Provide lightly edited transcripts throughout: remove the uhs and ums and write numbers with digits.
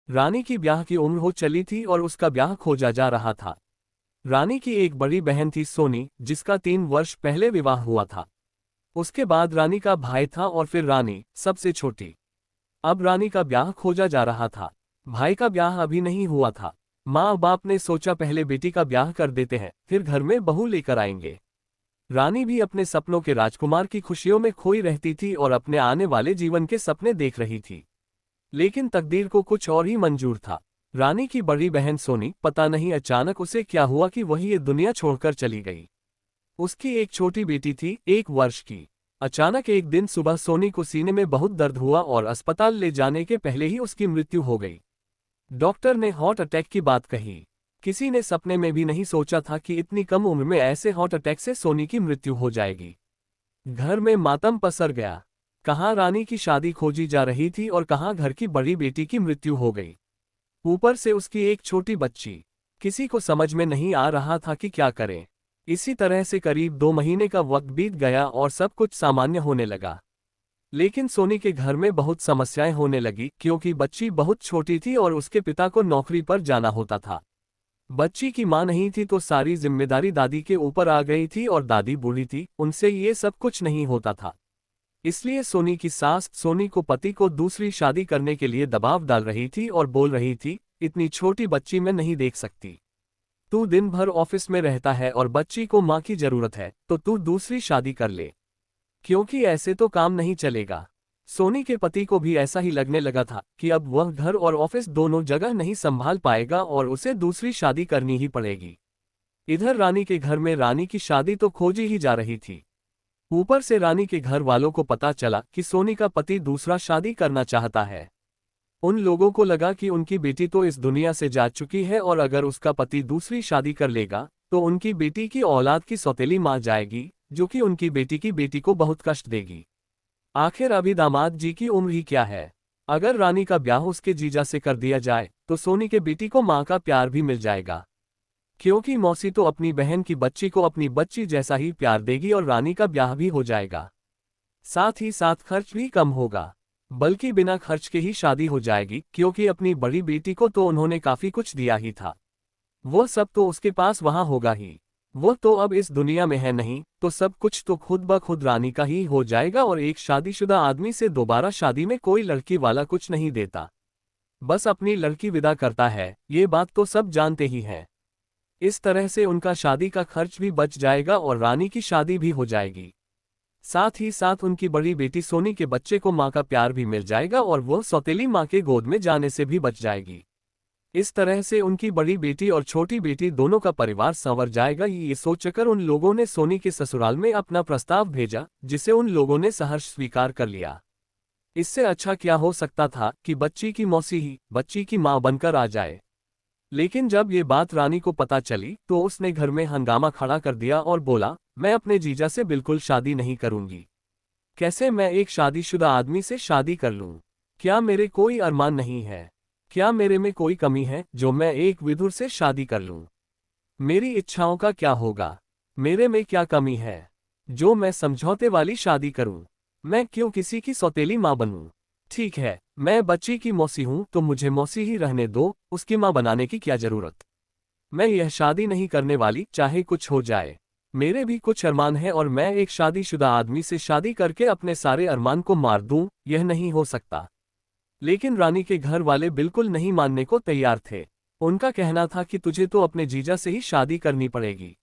रानी की ब्याह की उम्र हो चली थी और उसका ब्याह खोजा जा रहा था। रानी की एक बड़ी बहन थी सोनी, जिसका 3 वर्ष पहले विवाह हुआ था। उसके बाद रानी का भाई था और फिर रानी, सबसे छोटी। अब रानी का ब्याह खोजा जा रहा था। भाई का ब्याह अभी नहीं हुआ था। माँ बाप ने सोचा पहले बेटी का ब्याह कर देते हैं, फिर घर में बहू लेकर आएंगे। रानी भी अपने सपनों के राजकुमार की खुशियों में खोई रहती थी और अपने आने वाले जीवन के सपने देख रही थी। लेकिन तकदीर को कुछ और ही मंजूर था। रानी की बड़ी बहन सोनी, पता नहीं अचानक उसे क्या हुआ कि वही ये दुनिया छोड़कर चली गई। उसकी एक छोटी बेटी थी, 1 वर्ष की। अचानक एक दिन सुबह सोनी को सीने में बहुत दर्द हुआ और अस्पताल ले जाने के पहले ही उसकी मृत्यु हो गई। डॉक्टर ने हार्ट अटैक की बात कही। किसी ने सपने में भी नहीं सोचा था कि इतनी कम उम्र में ऐसे हार्ट अटैक से सोनी की मृत्यु हो जाएगी। घर में मातम पसर गया। कहाँ रानी की शादी खोजी जा रही थी और कहाँ घर की बड़ी बेटी की मृत्यु हो गई। ऊपर से उसकी एक छोटी बच्ची। किसी को समझ में नहीं आ रहा था कि क्या करें। इसी तरह से करीब 2 महीने का वक्त बीत गया और सब कुछ सामान्य होने लगा। लेकिन सोनी के घर में बहुत समस्याएं होने लगी, क्योंकि बच्ची बहुत छोटी थी और उसके पिता को नौकरी पर जाना होता था। बच्ची की मां नहीं थी तो सारी जिम्मेदारी दादी के ऊपर आ गई थी और दादी बूढ़ी थी, उनसे ये सब कुछ नहीं होता था। इसलिए सोनी की सास सोनी को पति को दूसरी शादी करने के लिए दबाव डाल रही थी और बोल रही थी, इतनी छोटी बच्ची मैं नहीं देख सकती। तू दिन भर ऑफिस में रहता है और बच्ची को माँ की जरूरत है, तो तू दूसरी शादी कर ले, क्योंकि ऐसे तो काम नहीं चलेगा। सोनी के पति को भी ऐसा ही लगने लगा था कि अब वह घर और ऑफिस दोनों जगह नहीं संभाल पाएगा और उसे दूसरी शादी करनी ही पड़ेगी। इधर रानी के घर में रानी की शादी तो खोजी ही जा रही थी। ऊपर से रानी के घर वालों को पता चला कि सोनी का पति दूसरा शादी करना चाहता है। उन लोगों को लगा कि उनकी बेटी तो इस दुनिया से जा चुकी है और अगर उसका पति दूसरी शादी कर लेगा तो उनकी बेटी की औलाद की सौतेली मां जाएगी, जो कि उनकी बेटी की बेटी को बहुत कष्ट देगी। आखिर अभी दामाद जी की उम्र ही क्या है। अगर रानी का ब्याह उसके जीजा से कर दिया जाए तो सोनी के बेटी को मां का प्यार भी मिल जाएगा, क्योंकि मौसी तो अपनी बहन की बच्ची को अपनी बच्ची जैसा ही प्यार देगी और रानी का ब्याह भी हो जाएगा। साथ ही साथ खर्च भी कम होगा, बल्कि बिना खर्च के ही शादी हो जाएगी, क्योंकि अपनी बड़ी बेटी को तो उन्होंने काफी कुछ दिया ही था। वो सब तो उसके पास वहां होगा ही। वो तो अब इस दुनिया में है नहीं, तो सब कुछ तो खुद ब खुद रानी का ही हो जाएगा और एक शादीशुदा आदमी से दोबारा शादी में कोई लड़की वाला कुछ नहीं देता, बस अपनी लड़की विदा करता है। ये बात तो सब जानते ही हैं। इस तरह से उनका शादी का खर्च भी बच जाएगा और रानी की शादी भी हो जाएगी। साथ ही साथ उनकी बड़ी बेटी सोनी के बच्चे को माँ का प्यार भी मिल जाएगा और वह सौतेली माँ के गोद में जाने से भी बच जाएगी। इस तरह से उनकी बड़ी बेटी और छोटी बेटी दोनों का परिवार संवर जाएगा। ये सोचकर उन लोगों ने सोनी के ससुराल में अपना प्रस्ताव भेजा, जिसे उन लोगों ने सहर्ष स्वीकार कर लिया। इससे अच्छा क्या हो सकता था कि बच्ची की मौसी ही बच्ची की माँ बनकर आ जाए। लेकिन जब ये बात रानी को पता चली तो उसने घर में हंगामा खड़ा कर दिया और बोला, मैं अपने जीजा से बिल्कुल शादी नहीं करूंगी। कैसे मैं एक शादीशुदा आदमी से शादी कर लूं? क्या मेरे कोई अरमान नहीं है? क्या मेरे में कोई कमी है जो मैं एक विधुर से शादी कर लूं? मेरी इच्छाओं का क्या होगा? मेरे में क्या कमी है जो मैं समझौते वाली शादी करूं? मैं क्यों किसी की सौतेली माँ बनूं? ठीक है, मैं बच्ची की मौसी हूं तो मुझे मौसी ही रहने दो, उसकी माँ बनाने की क्या जरूरत। मैं यह शादी नहीं करने वाली, चाहे कुछ हो जाए। मेरे भी कुछ अरमान है और मैं एक शादीशुदा आदमी से शादी करके अपने सारे अरमान को मार दूं, यह नहीं हो सकता। लेकिन रानी के घर वाले बिल्कुल नहीं मानने को तैयार थे। उनका कहना था कि तुझे तो अपने जीजा से ही शादी करनी पड़ेगी।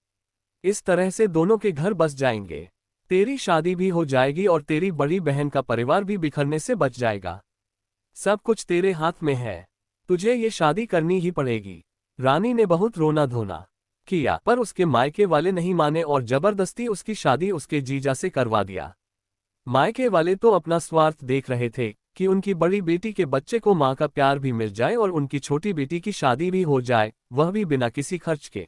इस तरह से दोनों के घर बस जाएंगे, तेरी शादी भी हो जाएगी और तेरी बड़ी बहन का परिवार भी बिखरने से बच जाएगा। सब कुछ तेरे हाथ में है, तुझे ये शादी करनी ही पड़ेगी। रानी ने बहुत रोना धोना किया, पर उसके मायके वाले नहीं माने और जबरदस्ती उसकी शादी उसके जीजा से करवा दिया। मायके वाले तो अपना स्वार्थ देख रहे थे कि उनकी बड़ी बेटी के बच्चे को माँ का प्यार भी मिल जाए और उनकी छोटी बेटी की शादी भी हो जाए, वह भी बिना किसी खर्च के।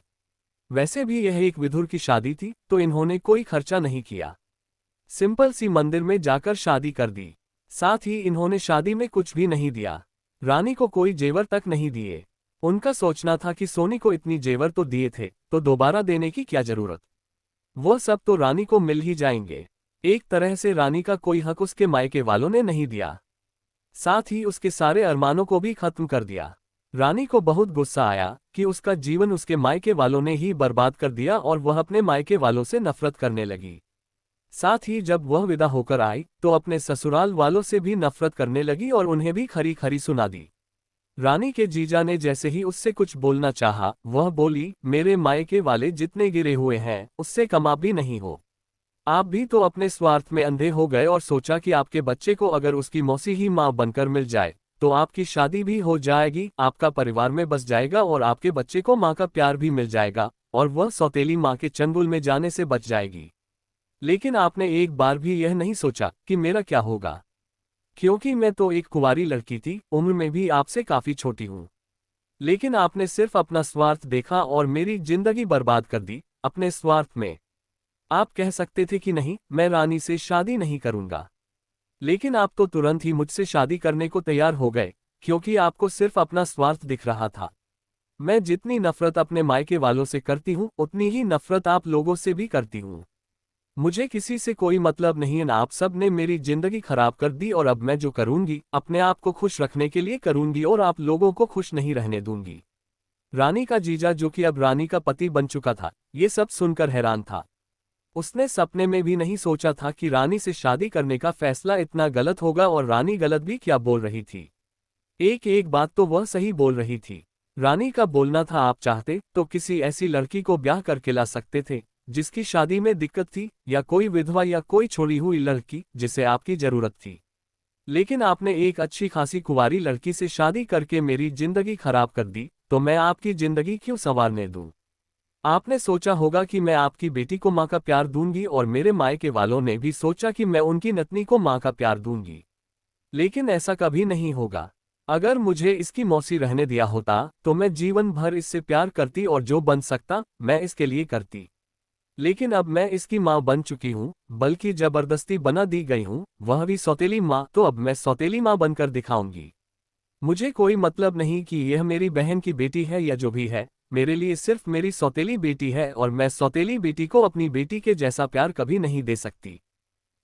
वैसे भी यह एक विधुर की शादी थी तो इन्होंने कोई खर्चा नहीं किया, सिंपल सी मंदिर में जाकर शादी कर दी। साथ ही इन्होंने शादी में कुछ भी नहीं दिया, रानी को कोई जेवर तक नहीं दिए। उनका सोचना था कि सोनी को इतनी जेवर तो दिए थे तो दोबारा देने की क्या जरूरत, वो सब तो रानी को मिल ही जाएंगे। एक तरह से रानी का कोई हक उसके मायके वालों ने नहीं दिया। साथ ही उसके सारे अरमानों को भी खत्म कर दिया। रानी को बहुत गुस्सा आया कि उसका जीवन उसके मायके वालों ने ही बर्बाद कर दिया और वह अपने मायके वालों से नफरत करने लगी। साथ ही जब वह विदा होकर आई तो अपने ससुराल वालों से भी नफरत करने लगी और उन्हें भी खरी खरी सुना दी। रानी के जीजा ने जैसे ही उससे कुछ बोलना चाहा, वह बोली, मेरे मायके वाले जितने गिरे हुए हैं उससे कम आप भी नहीं हो। आप भी तो अपने स्वार्थ में अंधे हो गए और सोचा कि आपके बच्चे को अगर उसकी मौसी ही माँ बनकर मिल जाए तो आपकी शादी भी हो जाएगी, आपका परिवार में बस जाएगा और आपके बच्चे को माँ का प्यार भी मिल जाएगा और वह सौतेली माँ के चंगुल में जाने से बच जाएगी। लेकिन आपने एक बार भी यह नहीं सोचा कि मेरा क्या होगा, क्योंकि मैं तो एक कुंवारी लड़की थी, उम्र में भी आपसे काफी छोटी हूँ। लेकिन आपने सिर्फ अपना स्वार्थ देखा और मेरी जिंदगी बर्बाद कर दी अपने स्वार्थ में। आप कह सकते थे कि नहीं, मैं रानी से शादी नहीं करूंगा, लेकिन आप तो तुरंत ही मुझसे शादी करने को तैयार हो गए, क्योंकि आपको सिर्फ अपना स्वार्थ दिख रहा था। मैं जितनी नफरत अपने मायके वालों से करती हूँ उतनी ही नफरत आप लोगों से भी करती हूँ। मुझे किसी से कोई मतलब नहीं है, आप सब ने मेरी जिंदगी खराब कर दी और अब मैं जो करूंगी अपने आप को खुश रखने के लिए करूंगी और आप लोगों को खुश नहीं रहने दूंगी। रानी का जीजा, जो कि अब रानी का पति बन चुका था, ये सब सुनकर हैरान था। उसने सपने में भी नहीं सोचा था कि रानी से शादी करने का फैसला इतना गलत होगा, और रानी गलत भी क्या बोल रही थी, एक एक बात तो वह सही बोल रही थी। रानी का बोलना था, आप चाहते तो किसी ऐसी लड़की को ब्याह करके ला सकते थे जिसकी शादी में दिक्कत थी, या कोई विधवा या कोई छोड़ी हुई लड़की जिसे आपकी जरूरत थी। लेकिन आपने एक अच्छी खासी कुंवारी लड़की से शादी करके मेरी जिंदगी खराब कर दी, तो मैं आपकी जिंदगी क्यों संवारने दूं? आपने सोचा होगा कि मैं आपकी बेटी को माँ का प्यार दूंगी, और मेरे मायके वालों ने भी सोचा कि मैं उनकी नतनी को माँ का प्यार दूंगी। लेकिन ऐसा कभी नहीं होगा। अगर मुझे इसकी मौसी रहने दिया होता तो मैं जीवन भर इससे प्यार करती और जो बन सकता मैं इसके लिए करती। लेकिन अब मैं इसकी माँ बन चुकी हूँ, बल्कि जबरदस्ती बना दी गई हूँ, वह भी सौतेली माँ, तो अब मैं सौतेली माँ बनकर दिखाऊंगी। मुझे कोई मतलब नहीं कि यह मेरी बहन की बेटी है या जो भी है, मेरे लिए सिर्फ मेरी सौतेली बेटी है और मैं सौतेली बेटी को अपनी बेटी के जैसा प्यार कभी नहीं दे सकती।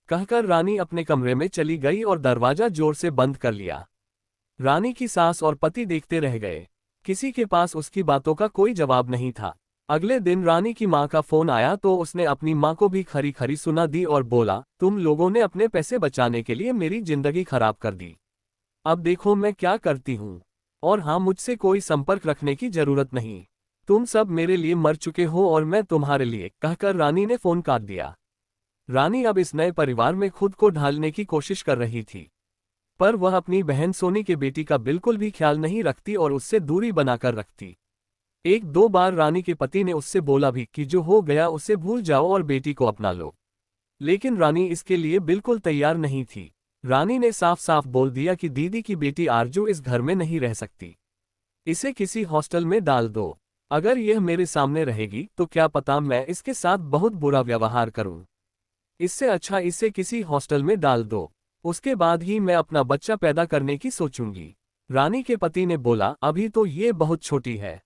कहकर रानी अपने कमरे में चली गई और दरवाजा जोर से बंद कर लिया। रानी की सास और पति देखते रह गए। किसी के पास उसकी बातों का कोई जवाब नहीं था। अगले दिन रानी की माँ का फोन आया तो उसने अपनी माँ को भी खरी खरी सुना दी और बोला, तुम लोगों ने अपने पैसे बचाने के लिए मेरी जिंदगी खराब कर दी। अब देखो मैं क्या करती हूँ। और हाँ, मुझसे कोई संपर्क रखने की जरूरत नहीं। तुम सब मेरे लिए मर चुके हो और मैं तुम्हारे लिए। कहकर रानी ने फोन काट दिया। रानी अब इस नए परिवार में खुद को ढालने की कोशिश कर रही थी, पर वह अपनी बहन सोनी के बेटी का बिल्कुल भी ख्याल नहीं रखती और उससे दूरी बनाकर रखती। एक दो बार रानी के पति ने उससे बोला भी कि जो हो गया उसे भूल जाओ और बेटी को अपना लो, लेकिन रानी इसके लिए बिल्कुल तैयार नहीं थी। रानी ने साफ साफ बोल दिया कि दीदी की बेटी आरजू इस घर में नहीं रह सकती, इसे किसी हॉस्टल में डाल दो। अगर यह मेरे सामने रहेगी तो क्या पता मैं इसके साथ बहुत बुरा व्यवहार करूं। इससे अच्छा इसे किसी हॉस्टल में डाल दो, उसके बाद ही मैं अपना बच्चा पैदा करने की सोचूंगी। रानी के पति ने बोला, अभी तो ये बहुत छोटी है,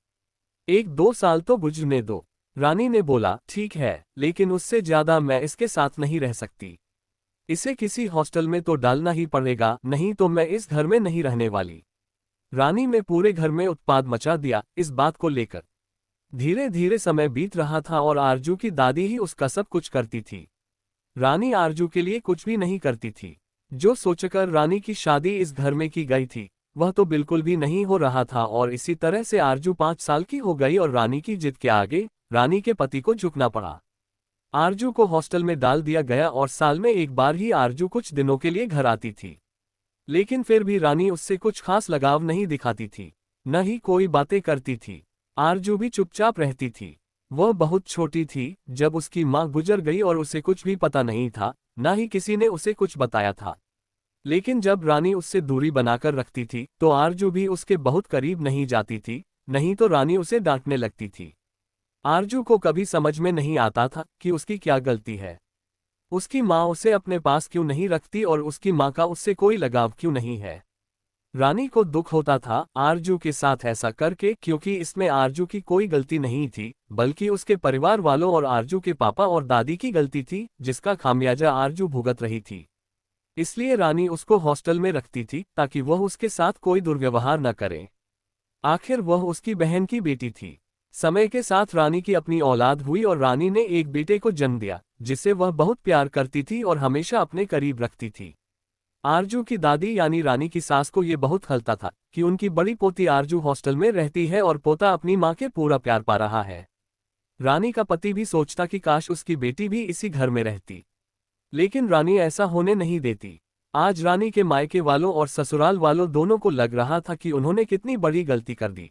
1-2 साल तो गुजरने दो। रानी ने बोला, ठीक है, लेकिन उससे ज्यादा मैं इसके साथ नहीं रह सकती। इसे किसी हॉस्टल में तो डालना ही पड़ेगा, नहीं तो मैं इस घर में नहीं रहने वाली। रानी ने पूरे घर में उत्पात मचा दिया इस बात को लेकर। धीरे धीरे समय बीत रहा था और आरजू की दादी ही उसका सब कुछ करती थी। रानी आरजू के लिए कुछ भी नहीं करती थी। जो सोचकर रानी की शादी इस घर में की गई थी वह तो बिल्कुल भी नहीं हो रहा था, और इसी तरह से आरजू 5 साल की हो गई और रानी की जिद के आगे रानी के पति को झुकना पड़ा। आरजू को हॉस्टल में डाल दिया गया और साल में एक बार ही आरजू कुछ दिनों के लिए घर आती थी। लेकिन फिर भी रानी उससे कुछ खास लगाव नहीं दिखाती थी, न ही कोई बातें करती थी। आरजू भी चुपचाप रहती थी। वह बहुत छोटी थी जब उसकी माँ गुजर गई और उसे कुछ भी पता नहीं था, न ही किसी ने उसे कुछ बताया था। लेकिन जब रानी उससे दूरी बनाकर रखती थी तो आरजू भी उसके बहुत करीब नहीं जाती थी, नहीं तो रानी उसे डांटने लगती थी। आरजू को कभी समझ में नहीं आता था कि उसकी क्या गलती है। उसकी माँ उसे अपने पास क्यों नहीं रखती और उसकी माँ का उससे कोई लगाव क्यों नहीं है। रानी को दुख होता था आरजू के साथ ऐसा करके, क्योंकि इसमें आरजू की कोई गलती नहीं थी, बल्कि उसके परिवार वालों और आरजू के पापा और दादी की गलती थी, जिसका खामियाजा आरजू भुगत रही थी। इसलिए रानी उसको हॉस्टल में रखती थी ताकि वह उसके साथ कोई दुर्व्यवहार न करे। आखिर वह उसकी बहन की बेटी थी। समय के साथ रानी की अपनी औलाद हुई और रानी ने एक बेटे को जन्म दिया जिसे वह बहुत प्यार करती थी और हमेशा अपने करीब रखती थी। आरजू की दादी यानी रानी की सास को ये बहुत खलता था कि उनकी बड़ी पोती आरजू हॉस्टल में रहती है और पोता अपनी माँ के पूरा प्यार पा रहा है। रानी का पति भी सोचता कि काश उसकी बेटी भी इसी घर में रहती, लेकिन रानी ऐसा होने नहीं देती। आज रानी के मायके वालों और ससुराल वालों दोनों को लग रहा था कि उन्होंने कितनी बड़ी गलती कर दी।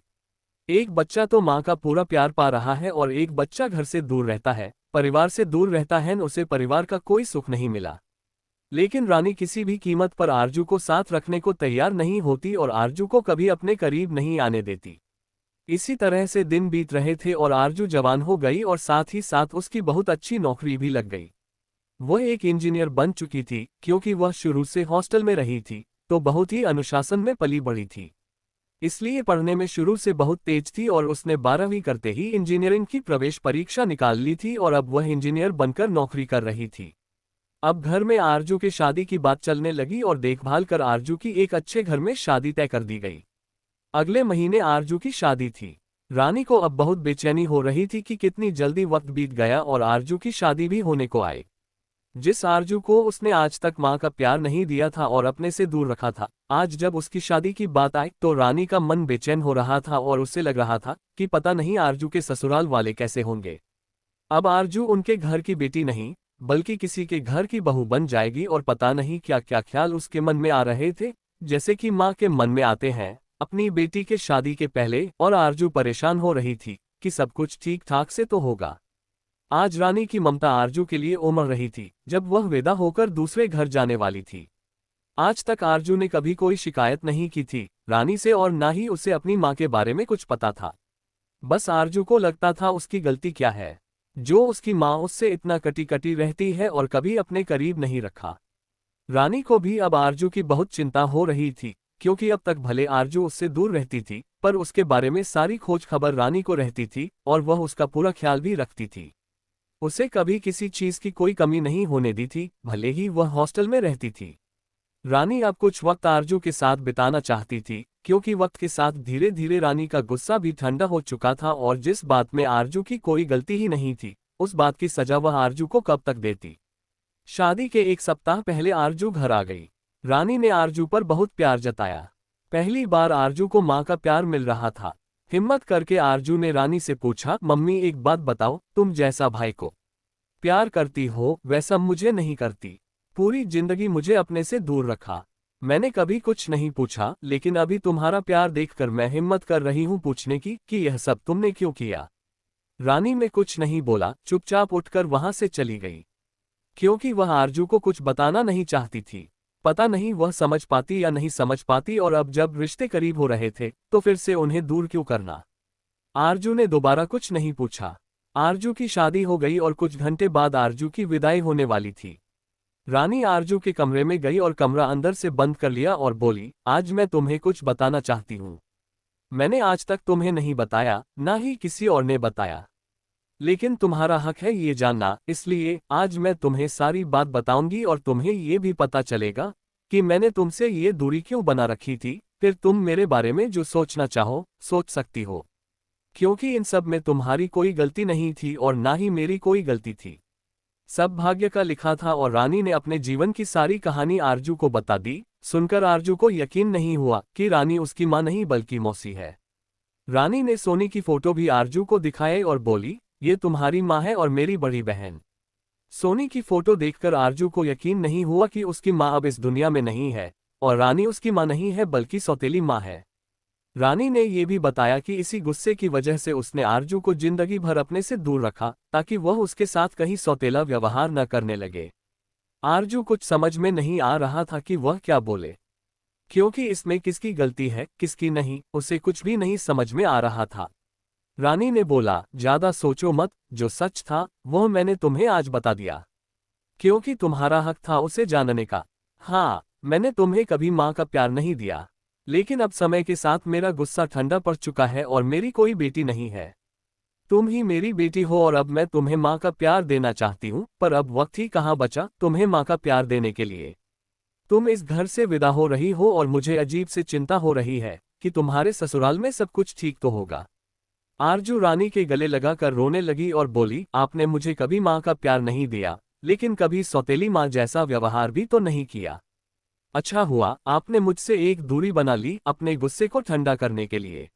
एक बच्चा तो माँ का पूरा प्यार पा रहा है और एक बच्चा घर से दूर रहता है, परिवार से दूर रहता है, उसे परिवार का कोई सुख नहीं मिला। लेकिन रानी किसी भी कीमत पर आरजू को साथ रखने को तैयार नहीं होती और आरजू को कभी अपने करीब नहीं आने देती। इसी तरह से दिन बीत रहे थे और आरजू जवान हो गई और साथ ही साथ उसकी बहुत अच्छी नौकरी भी लग गई। वह एक इंजीनियर बन चुकी थी। क्योंकि वह शुरू से हॉस्टल में रही थी तो बहुत ही अनुशासन में पली बड़ी थी, इसलिए पढ़ने में शुरू से बहुत तेज थी और उसने 12वीं करते ही इंजीनियरिंग की प्रवेश परीक्षा निकाल ली थी और अब वह इंजीनियर बनकर नौकरी कर रही थी। अब घर में आरजू की शादी की बात चलने लगी और देखभाल कर आरजू की एक अच्छे घर में शादी तय कर दी गई। अगले महीने आरजू की शादी थी। रानी को अब बहुत बेचैनी हो रही थी कि कितनी जल्दी वक्त बीत गया और आरजू की शादी भी होने को आई। जिस आरजू को उसने आज तक माँ का प्यार नहीं दिया था और अपने से दूर रखा था, आज जब उसकी शादी की बात आई तो रानी का मन बेचैन हो रहा था और उसे लग रहा था कि पता नहीं आरजू के ससुराल वाले कैसे होंगे। अब आरजू उनके घर की बेटी नहीं बल्कि किसी के घर की बहू बन जाएगी और पता नहीं क्या क्या ख्याल उसके मन में आ रहे थे, जैसे कि माँ के मन में आते हैं अपनी बेटी के शादी के पहले। और आरजू परेशान हो रही थी कि सब कुछ ठीक ठाक से तो होगा। आज रानी की ममता आरजू के लिए उमड़ रही थी जब वह विदा होकर दूसरे घर जाने वाली थी। आज तक आरजू ने कभी कोई शिकायत नहीं की थी रानी से और ना ही उसे अपनी माँ के बारे में कुछ पता था। बस आरजू को लगता था उसकी गलती क्या है जो उसकी माँ उससे इतना कटी कटी रहती है और कभी अपने करीब नहीं रखा। रानी को भी अब आरजू की बहुत चिंता हो रही थी क्योंकि अब तक भले आरजू उससे दूर रहती थी पर उसके बारे में सारी खोज खबर रानी को रहती थी और वह उसका पूरा ख्याल भी रखती थी। उसे कभी किसी चीज की कोई कमी नहीं होने दी थी, भले ही वह हॉस्टल में रहती थी। रानी अब कुछ वक्त आरजू के साथ बिताना चाहती थी क्योंकि वक्त के साथ धीरे धीरे रानी का गुस्सा भी ठंडा हो चुका था और जिस बात में आरजू की कोई गलती ही नहीं थी उस बात की सजा वह आरजू को कब तक देती। शादी के एक सप्ताह पहले आरजू घर आ गई। रानी ने आरजू पर बहुत प्यार जताया। पहली बार आरजू को माँ का प्यार मिल रहा था। हिम्मत करके आरजू ने रानी से पूछा, मम्मी एक बात बताओ, तुम जैसा भाई को प्यार करती हो वैसा मुझे नहीं करती। पूरी जिंदगी मुझे अपने से दूर रखा। मैंने कभी कुछ नहीं पूछा लेकिन अभी तुम्हारा प्यार देखकर मैं हिम्मत कर रही हूँ पूछने की कि यह सब तुमने क्यों किया। रानी ने कुछ नहीं बोला, चुपचाप उठकर वहां से चली गई क्योंकि वह आरजू को कुछ बताना नहीं चाहती थी। पता नहीं वह समझ पाती या नहीं समझ पाती और अब जब रिश्ते करीब हो रहे थे तो फिर से उन्हें दूर क्यों करना। आरजू ने दोबारा कुछ नहीं पूछा। आरजू की शादी हो गई और कुछ घंटे बाद आरजू की विदाई होने वाली थी। रानी आरजू के कमरे में गई और कमरा अंदर से बंद कर लिया और बोली, आज मैं तुम्हें कुछ बताना चाहती हूँ। मैंने आज तक तुम्हें नहीं बताया, ना ही किसी और ने बताया, लेकिन तुम्हारा हक है ये जानना, इसलिए आज मैं तुम्हें सारी बात बताऊंगी और तुम्हें ये भी पता चलेगा कि मैंने तुमसे ये दूरी क्यों बना रखी थी। फिर तुम मेरे बारे में जो सोचना चाहो सोच सकती हो, क्योंकि इन सब में तुम्हारी कोई गलती नहीं थी और ना ही मेरी कोई गलती थी। सब भाग्य का लिखा था। और रानी ने अपने जीवन की सारी कहानी आरजू को बता दी। सुनकर आरजू को यकीन नहीं हुआ कि रानी उसकी माँ नहीं बल्कि मौसी है। रानी ने सोनी की फोटो भी आरजू को दिखाई और बोली, ये तुम्हारी माँ है और मेरी बड़ी बहन। सोनी की फोटो देखकर आरजू को यकीन नहीं हुआ कि उसकी माँ अब इस दुनिया में नहीं है और रानी उसकी माँ नहीं है बल्कि सौतेली माँ है। रानी ने यह भी बताया कि इसी गुस्से की वजह से उसने आरजू को जिंदगी भर अपने से दूर रखा ताकि वह उसके साथ कहीं सौतेला व्यवहार न करने लगे। आरजू कुछ समझ में नहीं आ रहा था कि वह क्या बोले, क्योंकि इसमें किसकी गलती है किसकी नहीं उसे कुछ भी नहीं समझ में आ रहा था। रानी ने बोला, ज्यादा सोचो मत, जो सच था वह मैंने तुम्हें आज बता दिया क्योंकि तुम्हारा हक था उसे जानने का। हाँ, मैंने तुम्हें कभी माँ का प्यार नहीं दिया, लेकिन अब समय के साथ मेरा गुस्सा ठंडा पड़ चुका है और मेरी कोई बेटी नहीं है। तुम ही मेरी बेटी हो और अब मैं तुम्हें माँ का प्यार देना चाहती हूँ, पर अब वक्त ही कहाँ बचा तुम्हें माँ का प्यार देने के लिए। तुम इस घर से विदा हो रही हो और मुझे अजीब से चिंता हो रही है कि तुम्हारे ससुराल में सब कुछ ठीक तो होगा। आरजू रानी के गले लगाकर रोने लगी और बोली, आपने मुझे कभी माँ का प्यार नहीं दिया, लेकिन कभी सौतेली माँ जैसा व्यवहार भी तो नहीं किया। अच्छा हुआ आपने मुझसे एक दूरी बना ली अपने गुस्से को ठंडा करने के लिए।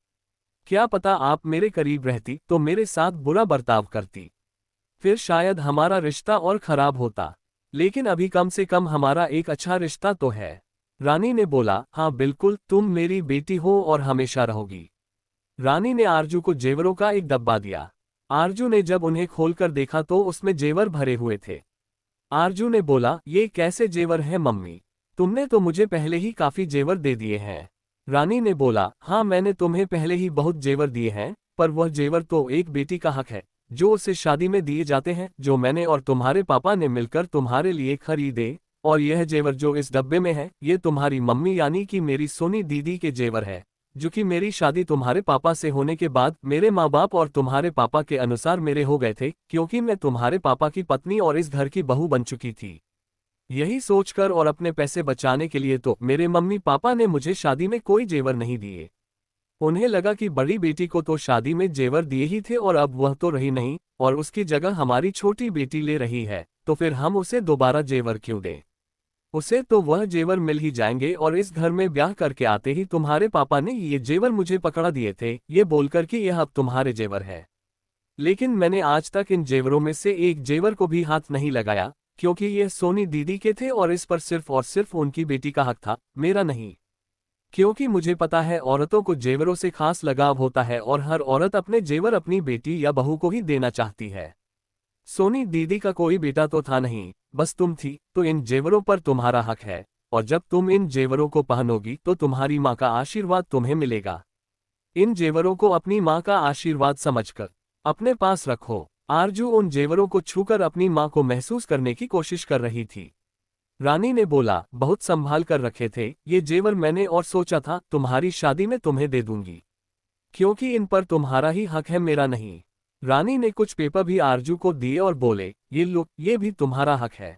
क्या पता आप मेरे करीब रहती तो मेरे साथ बुरा बर्ताव करती, फिर शायद हमारा रिश्ता और खराब होता, लेकिन अभी कम से कम हमारा एक अच्छा रिश्ता तो है। रानी ने बोला, हाँ बिल्कुल, तुम मेरी बेटी हो और हमेशा रहोगी। रानी ने आरजू को जेवरों का एक डब्बा दिया। आरजू ने जब उन्हें खोलकर देखा तो उसमें जेवर भरे हुए थे। आरजू ने बोला, ये कैसे जेवर है मम्मी? तुमने तो मुझे पहले ही काफी जेवर दे दिए हैं। रानी ने बोला, हाँ मैंने तुम्हें पहले ही बहुत जेवर दिए हैं, पर वह जेवर तो एक बेटी का हक है जो उसे शादी में दिए जाते हैं, जो मैंने और तुम्हारे पापा ने मिलकर तुम्हारे लिए खरीदे। और यह जेवर जो इस डब्बे में है, ये तुम्हारी मम्मी यानी कि मेरी सोनी दीदी के जेवर है, जो कि मेरी शादी तुम्हारे पापा से होने के बाद मेरे माँ बाप और तुम्हारे पापा के अनुसार मेरे हो गए थे, क्योंकि मैं तुम्हारे पापा की पत्नी और इस घर की बहू बन चुकी थी। यही सोचकर और अपने पैसे बचाने के लिए तो मेरे मम्मी पापा ने मुझे शादी में कोई जेवर नहीं दिए। उन्हें लगा कि बड़ी बेटी को तो शादी में जेवर दिए ही थे और अब वह तो रही नहीं और उसकी जगह हमारी छोटी बेटी ले रही है, तो फिर हम उसे दोबारा जेवर क्यों दें? उसे तो वह जेवर मिल ही जाएंगे और इस घर में ब्याह करके आते ही तुम्हारे पापा ने ये जेवर मुझे पकड़ा दिए थे, ये बोलकर कि यह अब तुम्हारे जेवर है। लेकिन मैंने आज तक इन जेवरों में से एक जेवर को भी हाथ नहीं लगाया, क्योंकि यह सोनी दीदी के थे और इस पर सिर्फ और सिर्फ उनकी बेटी का हक था, मेरा नहीं। क्योंकि मुझे पता है औरतों को जेवरों से खास लगाव होता है और हर औरत अपने जेवर अपनी बेटी या बहू को ही देना चाहती है। सोनी दीदी का कोई बेटा तो था नहीं, बस तुम थी, तो इन जेवरों पर तुम्हारा हक है, और जब तुम इन जेवरों को पहनोगी तो तुम्हारी माँ का आशीर्वाद तुम्हें मिलेगा। इन जेवरों को अपनी माँ का आशीर्वाद समझकर अपने पास रखो। आरजू उन जेवरों को छूकर अपनी माँ को महसूस करने की कोशिश कर रही थी। रानी ने बोला, बहुत संभाल कर रखे थे ये जेवर मैंने और सोचा था तुम्हारी शादी में तुम्हें दे दूंगी, क्योंकि इन पर तुम्हारा ही हक है, मेरा नहीं। रानी ने कुछ पेपर भी आरजू को दिए और बोले, ये लो, ये भी तुम्हारा हक है।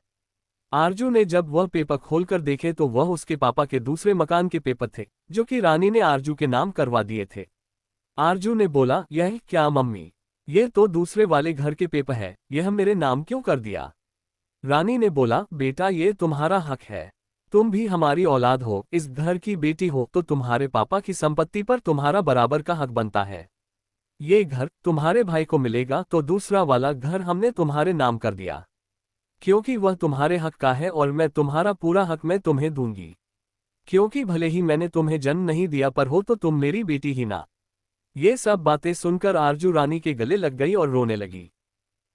आरजू ने जब वह पेपर खोलकर देखे तो वह उसके पापा के दूसरे मकान के पेपर थे, जो कि रानी ने आरजू के नाम करवा दिए थे। आरजू ने बोला, यह क्या मम्मी, ये तो दूसरे वाले घर के पेपर है, यह मेरे नाम क्यों कर दिया? रानी ने बोला, बेटा ये तुम्हारा हक है, तुम भी हमारी औलाद हो, इस घर की बेटी हो, तो तुम्हारे पापा की संपत्ति पर तुम्हारा बराबर का हक बनता है। ये घर तुम्हारे भाई को मिलेगा तो दूसरा वाला घर हमने तुम्हारे नाम कर दिया, क्योंकि वह तुम्हारे हक का है और मैं तुम्हारा पूरा हक मैं तुम्हें दूंगी, क्योंकि भले ही मैंने तुम्हें जन्म नहीं दिया पर हो तो तुम मेरी बेटी ही ना। ये सब बातें सुनकर आरजू रानी के गले लग गई और रोने लगी।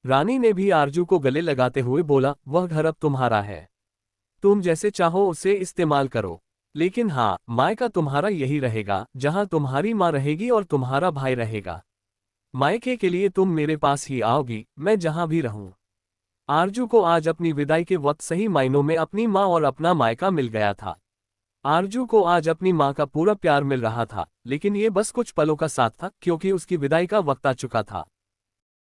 रानी ने भी आरजू को गले लगाते हुए बोला, वह घर अब तुम्हारा है, तुम जैसे चाहो उसे इस्तेमाल करो, लेकिन हाँ, मायका तुम्हारा यही रहेगा जहां तुम्हारी माँ रहेगी और तुम्हारा भाई रहेगा। मायके के लिए तुम मेरे पास ही आओगी, मैं जहां भी रहूं। आरजू को आज अपनी विदाई के वक्त सही मायनों में अपनी माँ और अपना मायका मिल गया था। आरजू को आज अपनी माँ का पूरा प्यार मिल रहा था, लेकिन ये बस कुछ पलों का साथ था, क्योंकि उसकी विदाई का वक्त आ चुका था।